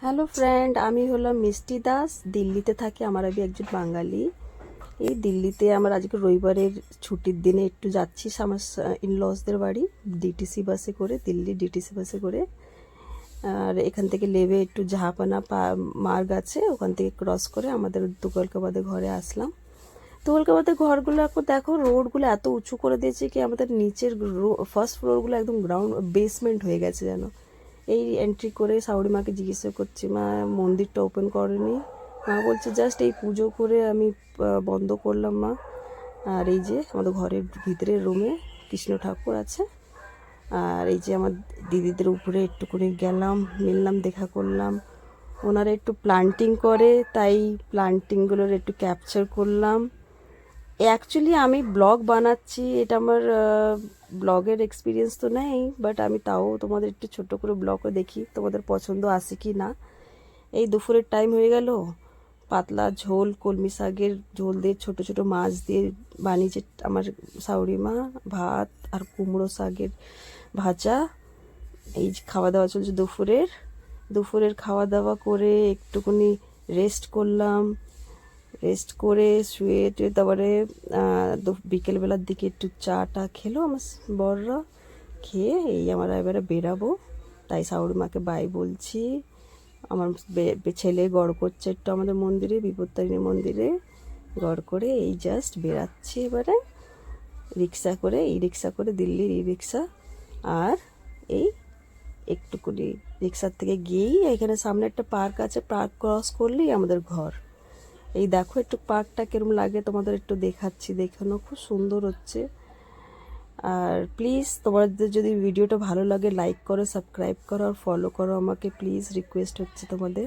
Hello friend, আমি হলাম মিষ্টি দাস। দিল্লিতে থাকি। আমার আমি একজন বাঙালি। এই দিল্লিতে আমার আজকে রবিবারের ছুটির দিনে একটু যাচ্ছি আমার ইনলসদের বাড়ি, ডিটিসি বাসে করে, দিল্লি ডিটিসি বাসে করে। আর এখান থেকে লেবে একটু জাহাপানা মার্গ আছে, ওখান থেকে ক্রস করে আমাদের তুগলকাবাদে ঘরে আসলাম। তুগলকাবাদের ঘরগুলো এখন দেখো, রোডগুলো এত উঁচু করে দিয়েছে কি আমাদের নিচের ফার্স্ট ফ্লোরগুলো একদম গ্রাউন্ড বেসমেন্ট হয়ে গেছে যেন। এই এন্ট্রি করে শাশুড়ি মাকে জিজ্ঞাসা করছি, মা মন্দিরটা ওপেন করেনি? মা বলছে জাস্ট এই পুজো করে আমি বন্ধ করলাম মা। আর এই যে আমাদের ঘরের ভিতরের রুমে কৃষ্ণ ঠাকুর আছে। আর এই যে আমার দিদিদের উপরে একটুখানি গেলাম, মিললাম, দেখা করলাম। ওনারা একটু প্লান্টিং করে, তাই প্লান্টিংগুলোর একটু ক্যাপচার করলাম। অ্যাকচুয়ালি আমি ব্লগ বানাচ্ছি, এটা আমার ব্লগের এক্সপিরিয়েন্স তো নেই, বাট আমি তাও তোমাদের একটু ছোট করে ব্লগও দেখি তোমাদের পছন্দ আসে কি না। এই দুপুরের টাইম হয়ে গেল, পাতলা ঝোল, কলমি শাকের ঝোল দিয়ে ছোট ছোট মাছ দিয়ে বানিয়েছে আমার শাশুড়ি মা, ভাত আর কুমড়ো শাকের ভাজা। এই যে খাওয়া দাওয়া চলছে দুপুরের খাওয়া দাওয়া করে একটুখানি রেস্ট করলাম। রেস্ট করে শুয়ে টুয়ে তারপরে বিকেলবেলার দিকে একটু চা টা খেলো আমার বররা। খেয়ে এই আমরা এবারে বেরাবো, তাই শাশুড়ি মাকে বাই বলছি। আমার ছেলে গড় করছে একটু আমাদের মন্দিরে, বিপত্তারিণী মন্দিরে গড় করে এই জাস্ট বেরাচ্ছি এবারে রিক্সা করে দিল্লির ই রিক্সা। আর এই একটুকুনি রিক্সার থেকে গিয়েই এখানে সামনে একটা পার্ক আছে, পার্ক ক্রস করলেই আমাদের ঘর। এই দেখো একটু পার্কটা কিরম লাগে তোমাদের একটু দেখাচ্ছি, দেখানো খুব সুন্দর হচ্ছে। আর প্লিজ তোমাদের যদি ভিডিওটা ভালো লাগে লাইক করো, সাবস্ক্রাইব করো আর ফলো করো আমাকে, প্লিজ রিকোয়েস্ট হচ্ছে তোমাদের।